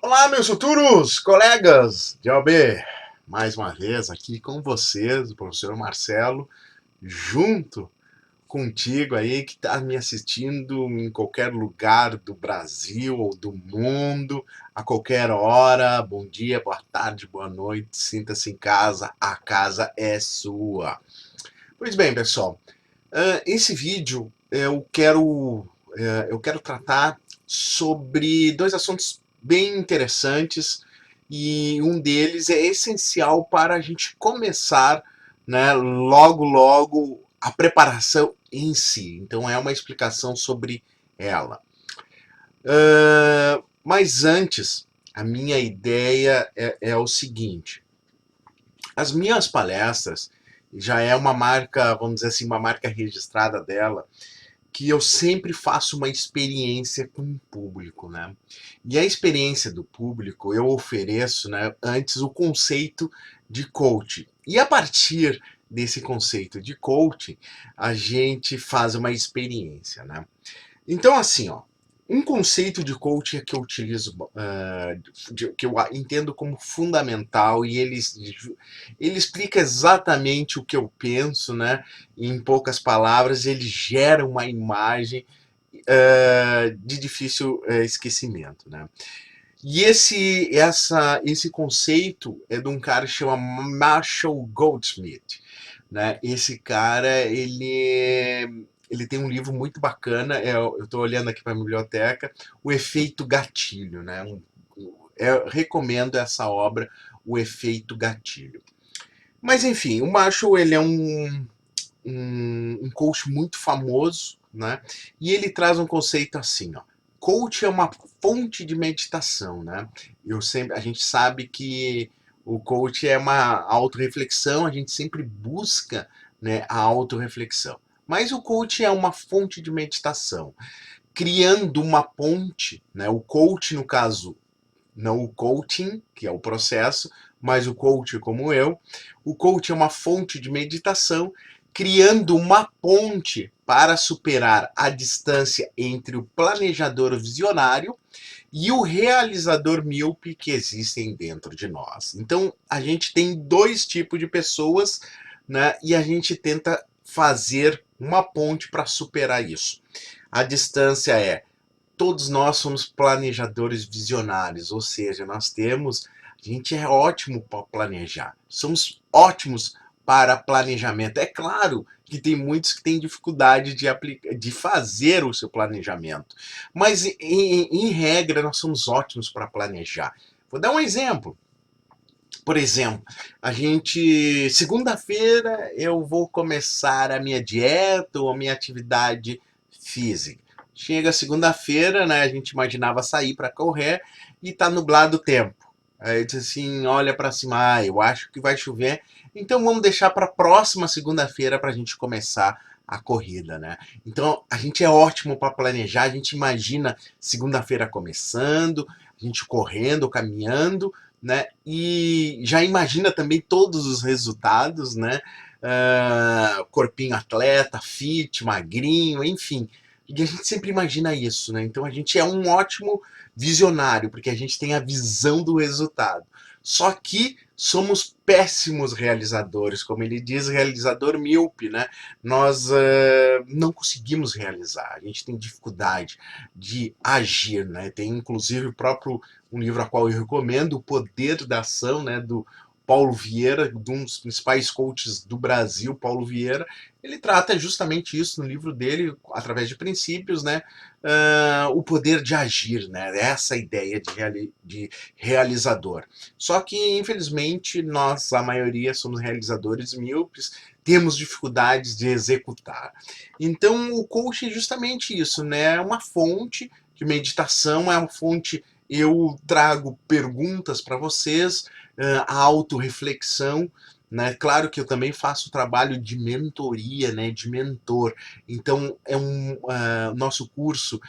Olá, meus futuros colegas de OB, mais uma vez aqui com vocês, o professor Marcelo, junto contigo aí que está me assistindo em qualquer lugar do Brasil ou do mundo, a qualquer hora. Bom dia, boa tarde, boa noite, sinta-se em casa, a casa é sua. Pois bem, pessoal, esse vídeo eu quero tratar sobre dois assuntos bem interessantes e um deles é essencial para a gente começar, né, logo logo a preparação em si. Então é uma explicação sobre ela. Mas antes, a minha ideia é o seguinte: as minhas palestras já é uma marca, vamos dizer assim, uma marca registrada dela, que eu sempre faço uma experiência com o público, né? E a experiência do público eu ofereço, né, antes o conceito de coach. E a partir desse conceito de coach, a gente faz uma experiência, né? Então, assim, ó, um conceito de coaching que eu utilizo, que eu entendo como fundamental, e ele explica exatamente o que eu penso, né? Em poucas palavras, ele gera uma imagem de difícil esquecimento, né? E esse conceito é de um cara que chama Marshall Goldsmith, né? Esse cara, ele tem um livro muito bacana, eu estou olhando aqui para a biblioteca, O Efeito Gatilho, né? Eu recomendo essa obra, O Efeito Gatilho. Mas enfim, o Marshall, ele é um coach muito famoso, né? E ele traz um conceito assim, ó. Coach é uma fonte de meditação, né? A gente sabe que o coach é uma autorreflexão, a gente sempre busca, né, a autorreflexão. Mas o coach é uma fonte de meditação, criando uma ponte, né? O coach, no caso, não o coaching, que é o processo, mas o coach como eu. O coach é uma fonte de meditação, criando uma ponte para superar a distância entre o planejador visionário e o realizador míope que existem dentro de nós. Então, a gente tem dois tipos de pessoas, né? E a gente tenta fazer uma ponte para superar isso. A distância é todos nós somos planejadores visionários, ou seja, a gente é ótimo para planejar, somos ótimos para planejamento. É claro que tem muitos que têm dificuldade de fazer o seu planejamento, mas em regra nós somos ótimos para planejar. Vou dar um exemplo. Por exemplo, segunda-feira eu vou começar a minha dieta ou a minha atividade física. Chega segunda-feira, né? A gente imaginava sair para correr e tá nublado o tempo. Aí diz assim, olha para cima, eu acho que vai chover. Então vamos deixar para a próxima segunda-feira para a gente começar a corrida, né? Então a gente é ótimo para planejar. A gente imagina segunda-feira começando, a gente correndo, caminhando, né? E já imagina também todos os resultados, né? Corpinho atleta, fit, magrinho, enfim. E a gente sempre imagina isso, né? Então a gente é um ótimo visionário, porque a gente tem a visão do resultado. Só que somos péssimos realizadores, como ele diz, realizador míope, né? Nós não conseguimos realizar, a gente tem dificuldade de agir, né? Tem inclusive o próprio um livro a qual eu recomendo, O Poder da Ação, né, do Paulo Vieira, de um dos principais coaches do Brasil, Paulo Vieira. Ele trata justamente isso no livro dele, através de princípios, né? O poder de agir, né? Essa ideia de realizador. Só que, infelizmente, nós, a maioria, somos realizadores míopes, temos dificuldades de executar. Então, o coaching é justamente isso, né? É uma fonte de meditação, é uma fonte, eu trago perguntas para vocês, a autorreflexão, né? Claro que eu também faço trabalho de mentoria, né? De mentor. Então, nosso curso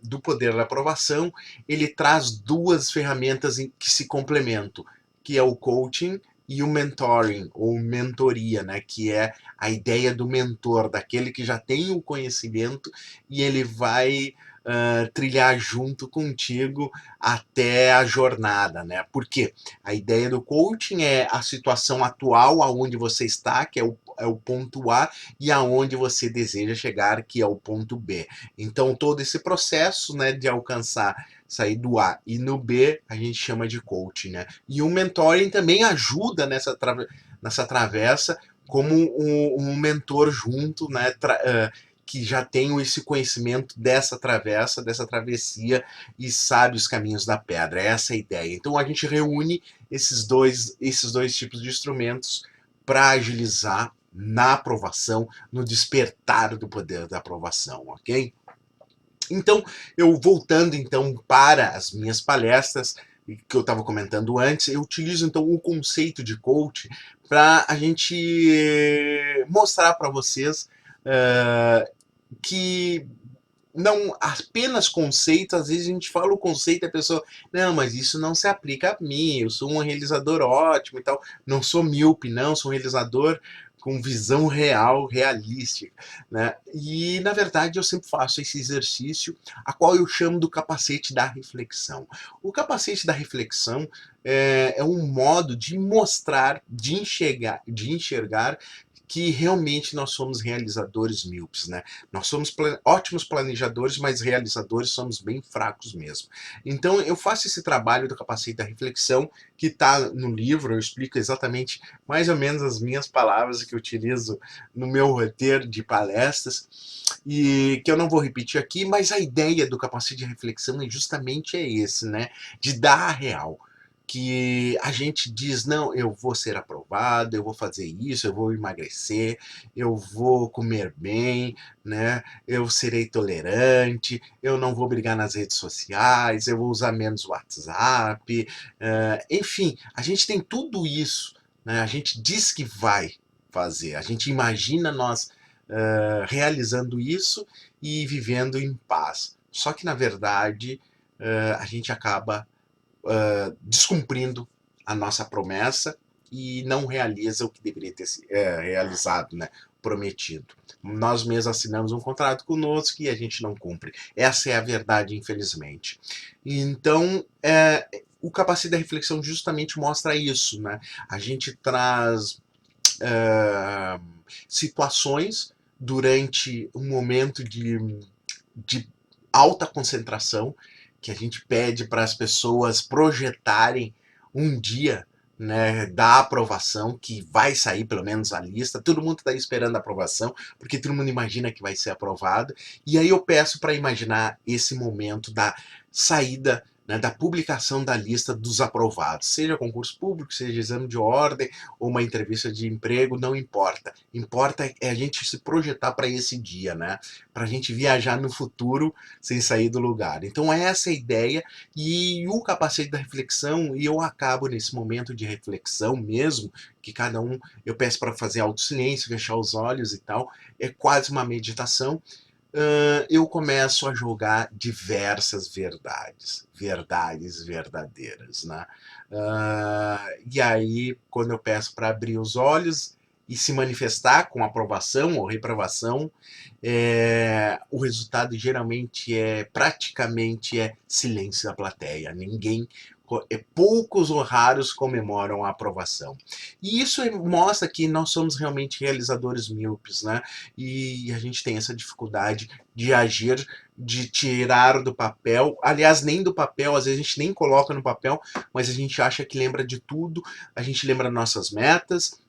do Poder da Aprovação, ele traz duas ferramentas que se complementam, que é o coaching e o mentoring, ou mentoria, né? Que é a ideia do mentor, daquele que já tem o conhecimento e ele vai trilhar junto contigo até a jornada, né? Porque a ideia do coaching é a situação atual, aonde você está, que é o ponto A, e aonde você deseja chegar, que é o ponto B. Então, todo esse processo, né, de alcançar, sair do A e no B, a gente chama de coaching, né? E o mentoring também ajuda nessa travessa, como um mentor junto, né? Que já tem esse conhecimento dessa travessa, dessa travessia e sabe os caminhos da pedra. Essa é a ideia. Então a gente reúne esses dois tipos de instrumentos para agilizar na aprovação, no despertar do poder da aprovação, ok? Então, eu voltando então para as minhas palestras, que eu estava comentando antes, eu utilizo então o conceito de coach para a gente mostrar para vocês que não apenas conceito, às vezes a gente fala o conceito e a pessoa, não, mas isso não se aplica a mim, eu sou um realizador ótimo e tal, não sou míope, não, sou um realizador com visão real, realística, né? E, na verdade, eu sempre faço esse exercício, a qual eu chamo do capacete da reflexão. O capacete da reflexão é um modo de mostrar, de enxergar que realmente nós somos realizadores míopes, né? Nós somos ótimos planejadores, mas realizadores somos bem fracos mesmo. Então eu faço esse trabalho do capacete da reflexão, que está no livro, eu explico exatamente mais ou menos as minhas palavras que eu utilizo no meu roteiro de palestras, e que eu não vou repetir aqui, mas a ideia do capacete de reflexão é justamente esse, né? De dar a real, que a gente diz, não, eu vou ser aprovado, eu vou fazer isso, eu vou emagrecer, eu vou comer bem, né? Eu serei tolerante, eu não vou brigar nas redes sociais, eu vou usar menos o WhatsApp, enfim, a gente tem tudo isso, né? A gente diz que vai fazer, a gente imagina nós realizando isso e vivendo em paz. Só que, na verdade, a gente acaba descumprindo a nossa promessa e não realiza o que deveria ter realizado, né? Prometido. Nós mesmos assinamos um contrato conosco e a gente não cumpre. Essa é a verdade, infelizmente. Então, o capacete da reflexão justamente mostra isso, né? A gente traz situações durante um momento de alta concentração, que a gente pede para as pessoas projetarem um dia, né, da aprovação, que vai sair pelo menos a lista, todo mundo está esperando a aprovação, porque todo mundo imagina que vai ser aprovado, e aí eu peço para imaginar esse momento da saída, né, da publicação da lista dos aprovados, seja concurso público, seja exame de ordem, ou uma entrevista de emprego, não importa. Importa é a gente se projetar para esse dia, né? Para a gente viajar no futuro sem sair do lugar. Então essa é a ideia, e o capacete da reflexão, e eu acabo nesse momento de reflexão mesmo, que cada um, eu peço para fazer auto-silêncio, fechar os olhos e tal, é quase uma meditação. Eu começo a jogar diversas verdades verdadeiras, né? E aí, quando eu peço para abrir os olhos e se manifestar com aprovação ou reprovação, o resultado geralmente praticamente silêncio da plateia. Ninguém, poucos ou raros comemoram a aprovação. E isso mostra que nós somos realmente realizadores míopes, né? E a gente tem essa dificuldade de agir, de tirar do papel, aliás, nem do papel, às vezes a gente nem coloca no papel, mas a gente acha que lembra de tudo, a gente lembra nossas metas,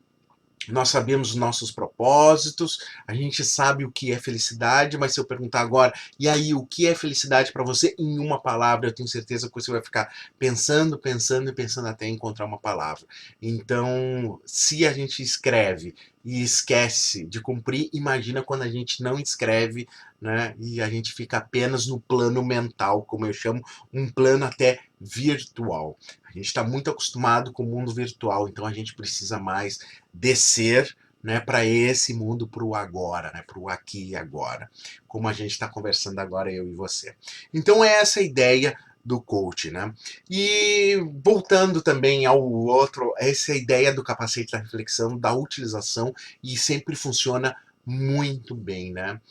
nós sabemos os nossos propósitos, a gente sabe o que é felicidade, mas se eu perguntar agora, e aí, o que é felicidade para você? Em uma palavra, eu tenho certeza que você vai ficar pensando, pensando e pensando até encontrar uma palavra. Então, se a gente escreve e esquece de cumprir, imagina quando a gente não escreve, né? E a gente fica apenas no plano mental, como eu chamo, um plano até virtual. A gente está muito acostumado com o mundo virtual, então a gente precisa mais descer, né, para esse mundo, para o agora, né, para o aqui e agora, como a gente está conversando agora, eu e você. Então é essa a ideia do coach, né? E voltando também ao outro, essa é a ideia do capacete da reflexão, da utilização, e sempre funciona Muito bem, né?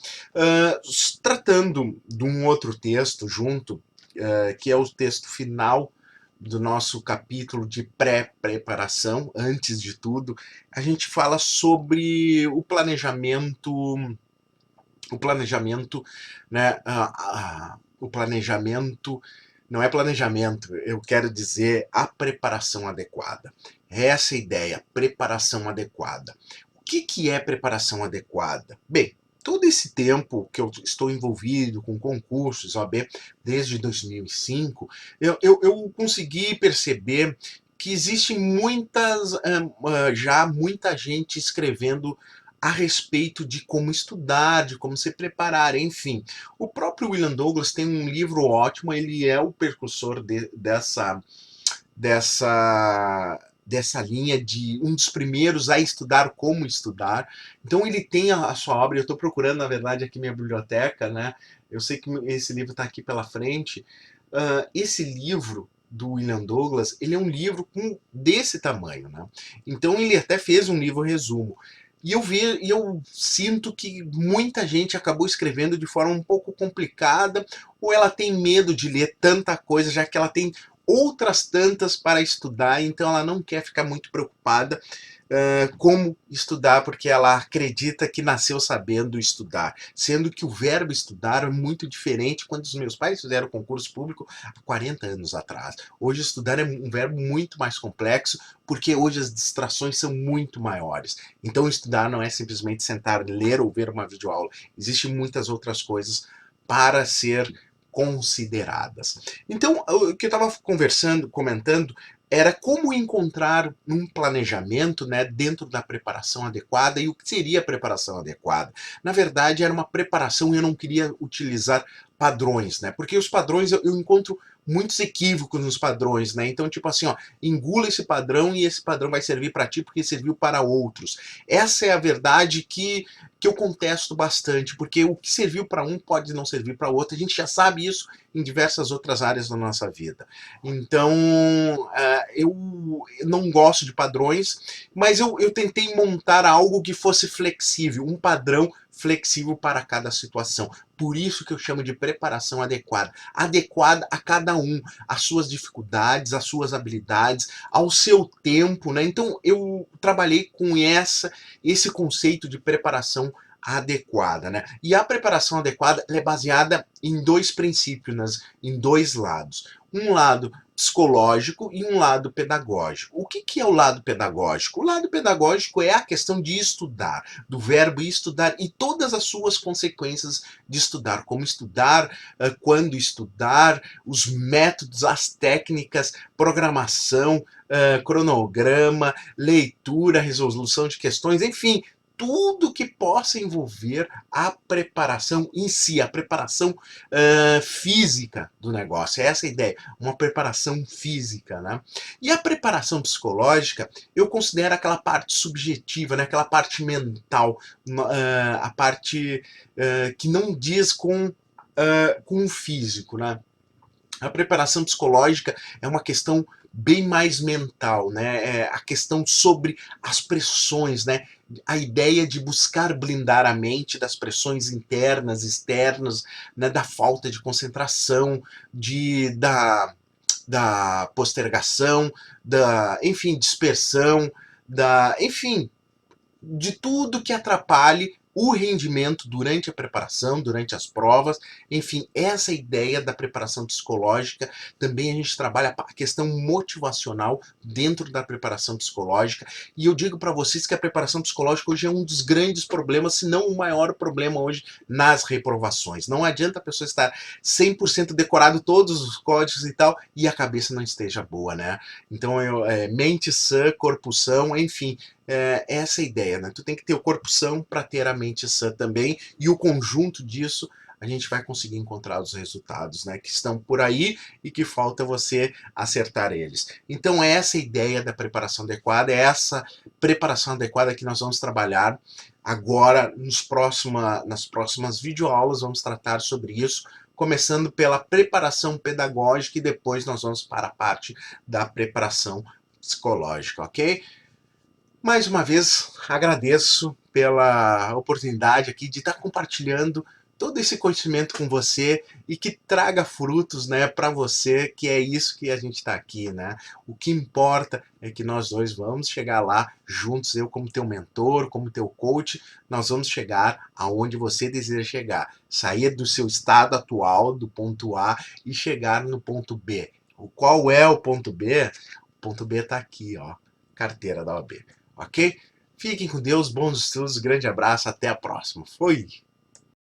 Tratando de um outro texto junto, que é o texto final do nosso capítulo de pré-preparação, antes de tudo, a gente fala sobre o planejamento, né? O planejamento não é planejamento, eu quero dizer a preparação adequada. Essa é a ideia, preparação adequada. O que é preparação adequada? Bem, todo esse tempo que eu estou envolvido com concursos OAB, desde 2005, eu consegui perceber que existe já muita gente escrevendo a respeito de como estudar, de como se preparar, enfim. O próprio William Douglas tem um livro ótimo, ele é o precursor dessa linha de um dos primeiros a estudar como estudar. Então ele tem a sua obra, eu estou procurando, na verdade, aqui minha biblioteca, né? Eu sei que esse livro está aqui pela frente. Esse livro do William Douglas, ele é um livro desse tamanho, né? Então ele até fez um livro resumo. E eu sinto que muita gente acabou escrevendo de forma um pouco complicada, ou ela tem medo de ler tanta coisa, já que ela tem outras tantas para estudar, então ela não quer ficar muito preocupada como estudar, porque ela acredita que nasceu sabendo estudar, sendo que o verbo estudar é muito diferente quando os meus pais fizeram concurso público há 40 anos atrás. Hoje estudar é um verbo muito mais complexo, porque hoje as distrações são muito maiores. Então estudar não é simplesmente sentar, ler ou ver uma videoaula. Existem muitas outras coisas para ser consideradas. Então, o que eu estava comentando, era como encontrar um planejamento, né, dentro da preparação adequada. E o que seria a preparação adequada? Na verdade, era uma preparação e eu não queria utilizar padrões, né? Porque os padrões, eu encontro muitos equívocos nos padrões, né? Então, tipo assim, ó, engula esse padrão e esse padrão vai servir para ti porque serviu para outros. Essa é a verdade que eu contesto bastante, porque o que serviu para um pode não servir para outro. A gente já sabe isso em diversas outras áreas da nossa vida. Então, eu não gosto de padrões, mas eu tentei montar algo que fosse flexível, um padrão flexível para cada situação. Por isso que eu chamo de preparação adequada. Adequada a cada um, às suas dificuldades, às suas habilidades, ao seu tempo, né? Então eu trabalhei com esse conceito de preparação adequada, né? E a preparação adequada é baseada em dois princípios, em dois lados. Um lado psicológico e um lado pedagógico. O que é o lado pedagógico? O lado pedagógico é a questão de estudar, do verbo estudar e todas as suas consequências de estudar, como estudar, quando estudar, os métodos, as técnicas, programação, cronograma, leitura, resolução de questões, enfim, tudo que possa envolver a preparação em si, a preparação física do negócio. Essa é a ideia, uma preparação física, né? E a preparação psicológica, eu considero aquela parte subjetiva, né? Aquela parte mental, a parte que não diz com o físico, né? A preparação psicológica é uma questão bem mais mental, né? É a questão sobre as pressões, né? A ideia de buscar blindar a mente das pressões internas, externas, né? Da falta de concentração, da postergação, enfim, dispersão, enfim, de tudo que atrapalhe o rendimento durante a preparação, durante as provas, enfim, essa ideia da preparação psicológica. Também a gente trabalha a questão motivacional dentro da preparação psicológica, e eu digo para vocês que a preparação psicológica hoje é um dos grandes problemas, se não o maior problema hoje nas reprovações. Não adianta a pessoa estar 100% decorado todos os códigos e tal, e a cabeça não esteja boa, né? Então, mente sã, corpo são, enfim, essa é a ideia, né? Tu tem que ter o corpo são para ter a mente sã também, e o conjunto disso a gente vai conseguir encontrar os resultados, né? Que estão por aí e que falta você acertar eles. Então essa é a ideia da preparação adequada, é essa preparação adequada que nós vamos trabalhar agora nas próximas videoaulas, vamos tratar sobre isso, começando pela preparação pedagógica e depois nós vamos para a parte da preparação psicológica, ok? Mais uma vez, agradeço pela oportunidade aqui de estar compartilhando todo esse conhecimento com você e que traga frutos, né, para você, que é isso que a gente está aqui, né? O que importa é que nós dois vamos chegar lá juntos, eu como teu mentor, como teu coach, nós vamos chegar aonde você deseja chegar, sair do seu estado atual, do ponto A, e chegar no ponto B. Qual é o ponto B? O ponto B está aqui, ó, carteira da OAB. Ok? Fiquem com Deus, bons estudos, grande abraço, até a próxima. Fui!